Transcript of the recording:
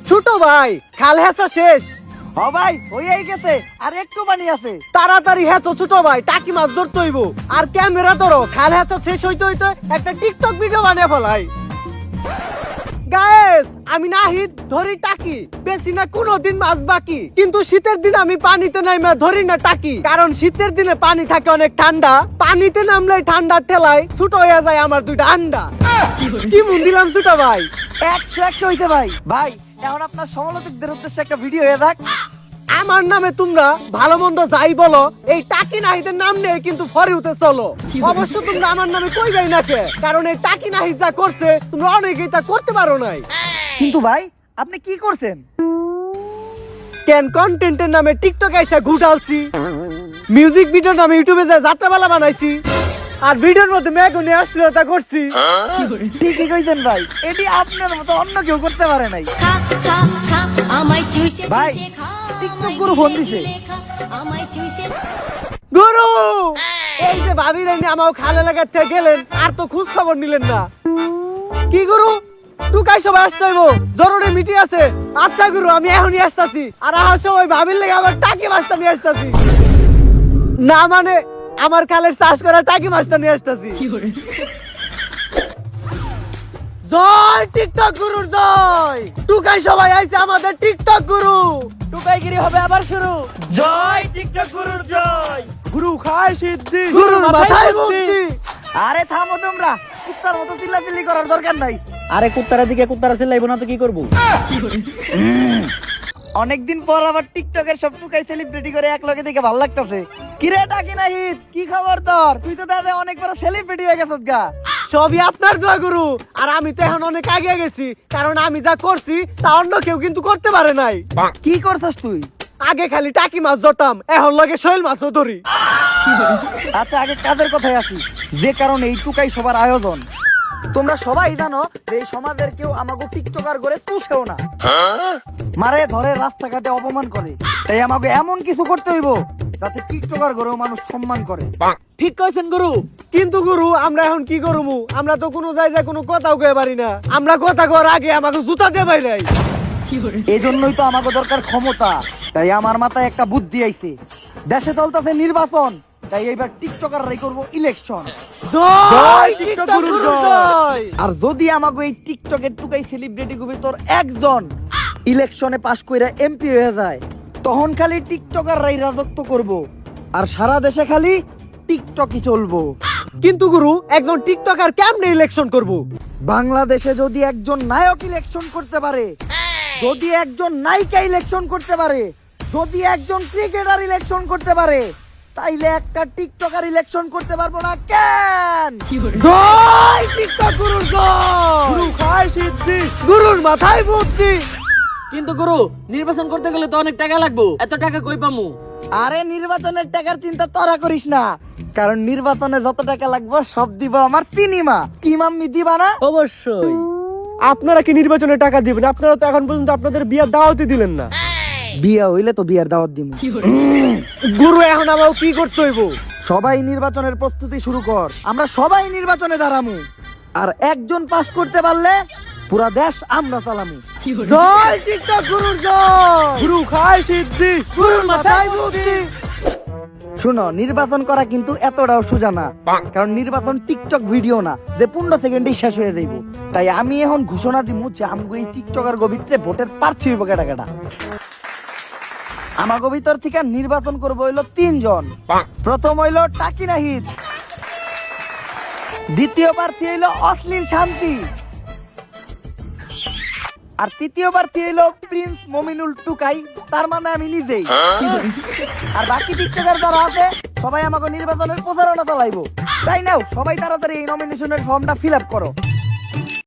ছোট ভাই খাল হেঁচা শেষ। ও ভাই হইয়াই গেছে, আর একটু পানি আছে। তাড়াতাড়ি হেঁচো ছোট ভাই, টাকি মাছ ধরতে হইব। আর ক্যামেরা ধরো, খাল হেঁচা শেষ হইতে হইতে একটা টিকটক ভিডিও বানিয়ে ফেলাই। গায়েস, আমি নাহিদ ধরি টাকি, বেশি না কোনদিন মাছ বাকি। কিন্তু শীতের দিন আমি পানিতে নাইমা ধরি না টাকি, কারণ শীতের দিনে পানি থাকে অনেক ঠান্ডা। পানিতে নামলে ঠান্ডার ঠেলায় ছোট হয়ে যায় আমার দুইটা আন্ডা। কি মন দিলাম ছোট ভাই, 100 হইতে ভাই। ভাই এখন আপনার সমালোচকদের উদ্দেশ্যে একটা ভিডিও হয়ে থাক। আমার নামে তোমরা ভালো মন্দ যাই বলো, এই টাকি নাহিদের নাম নিয়ে কিন্তু ফরে উঠে চলো। অবশ্য তোমরা আমার নামে কই যাই না কে, কারণ এই টাকি নাহিদ যা করছে তোমরা অনেকেই তা করতে পারো নাই। কিন্তু ভাই আপনি কি করছেন? কেন কন্টেন্টের নামে টিকটকে এসে ঘুটালছি, মিউজিক ভিডিওর নামে ইউটিউবে যা যাত্রাপালা বানাইছি, আর ভিডিওর মধ্যে মেঘ নিয়ে অশ্লীলতা করছি। ঠিকই কইছেন ভাই, এটি আপনার মতো অন্য কেউ করতে পারে নাই। ভাই টিকটক গুরু ফোন দিছে। গুরু, এই যে ভাবির এনে আমাও খালে লাগাতে গেলেন, আর তো খোঁজ খবর নিলেন না। কি গুরু, টুকাই সবাই আসতে হইব, জরুরি মিটিং আছে। আচ্ছা গুরু, আমি এখনই আসতাছি। আর আসার সময় ভাবির লেগে আবার টাকি মাছটা নিয়ে আসতাছি। না মানে আমার খালের চাষ করা টাকি মাছটা নিয়ে আসতাছি। জয় টিকটক গুরুর জয়। টুকাই সবাই আইছে আমাদের টিকটক গুরু। টুকাইগিরি হবে আবার শুরু। জয় টিকটক গুরুর জয়। গুরু খায় সিদ্ধি, গুরুর মাথায় বুদ্ধি। আরে থামো তোমরা, কুত্তার মতো চিল্লাচিল্লি করার দরকার নাই। আরে কুত্তারা দিকে কুত্তারা চিল্লাইবো না তো কি করবো? অনেকদিন পর আবার টিকটকের সব টুকাই সেলিব্রিটি করে এক লগে দেখে ভালো লাগতেছে। কিরে টাকি নাহিদ, কি খবর তোর? তুই তো দাদা অনেক বড় সেলিব্রিটি হয়ে গেছিস গা। সবই আপনার দোয়া গুরু। আর আমি তো এখন অনেক আগে গেছি, কারণ আমি যা করছি তা অন্য কেউ কিন্তু করতে পারে নাই। কি করছস তুই? আগে খালি টাকি মাছ ধরতাম, এখন লগে শৈল মাছও ধরি। আচ্ছা আগে কাজের কথায় আসি, যে কারণে এই টুকাই সবার আয়োজন। তোমরা সবাই জানো যে এই সমাজের কেউ আমাকে টিকটকার করে পুষেও না, মারে ধরে রাস্তাঘাটে অপমান করে। তাই আমাকে এমন কিছু করতে হইব যাতে টিকটকার করেও মানুষ সম্মান করে। ঠিক কইছেন গুরু। কিন্তু গুরু, আমরা এখন কি করবো? আমরা তো কোনো জায়গায় কোনো কথাও কয়ে পারি না। আমরা কথা কর আগে আমাকে জুতা দিয়ে বাইরাই। এই জন্যই তো আমাকে দরকার ক্ষমতা। তাই আমার মাথায় একটা বুদ্ধি আইছে। দেশে চলতেছে নির্বাচন, তাই এইবার টিকটকাররাই করব ইলেকশন। জয় টিকটক গুরুর জয়। আর যদি আমাকে এই টিকটকের টুকাই সেলিব্রিটি গুবি তোর একজন ইলেকশনে পাস কইরা এমপি হয়ে যায়, তখন খালি টিকটকাররাই রাজত্ব করব, আর সারা দেশে খালি টিকটকই চলবো। কিন্তু গুরু, একজন টিকটকার কেমনে ইলেকশন করব? বাংলাদেশে যদি একজন নায়ক ইলেকশন করতে পারে, যদি একজন নায়িকা ইলেকশন করতে পারে, যদি একজন ক্রিকেটার ইলেকশন করতে পারে, তাইলে একটা টিকটকার ইলেকশন করতে পারবো না কেন? জয় টিকটক গুরুর জয়। গুরু খায় সিদ্ধি, গুরুর মাথায় বুদ্ধি। কিন্তু গুরু, নির্বাচন করতে গেলে তো অনেক টাকা লাগবে, এত টাকা কই পামু? আরে নির্বাচনের টাকার চিন্তা তোরা করিস না, কারণ নির্বাচনে যত টাকা লাগবে সব দিব আমার তিনিমা। কি মাম্মি দিবা না? অবশ্যই। আপনারা কি নির্বাচনে টাকা দিবেন? আপনারা তো এখন পর্যন্ত আপনাদের বিয়ার দাওয়াতই দিলেন না। বিয়া হইলে তো বিয়ার দাওয়াত দিব। গুরু, এখন আমার কি করতে হইব? সবাই নির্বাচনের প্রস্তুতি শুরু কর, আমরা সবাই নির্বাচনে দাঁড়ামু। আর একজন পাস করতে পারলে পুরা দেশ আমরা চালামু। জয় টিকটক গুরুর জয়। গুরু খায় সিদ্ধি, গুরুর মাথায় বুদ্ধি। শুনো, নির্বাচন করা কিন্তু এতটাও সোজা না, কারণ নির্বাচন টিকটক ভিডিও না যে 15 সেকেন্ডেই শেষ হয়ে যাইব। তাই আমি এখন ঘোষণা দিব যে আমগো এই টিকটকার গভিত্রে ভোটের প্রার্থী হইব কেটা কেটা। আমাগো ভিতর থেকে নির্বাচন করবো হইলো 3 জন। প্রথম হইলো টাকি নাহিদ, দ্বিতীয় প্রার্থী হইলো অশ্লীল শান্তি, আর তৃতীয় প্রার্থী হইলো প্রিন্স মমিনুল টুকাই, তার মানে আমি নিজেই। আর বাকি টিকটকার যারা আছে সবাই আমাকে নির্বাচনের প্রচারণা চালাইবো। তাই নাও সবাই তাড়াতাড়ি এই নমিনেশনের ফর্মটা ফিল আপ করো।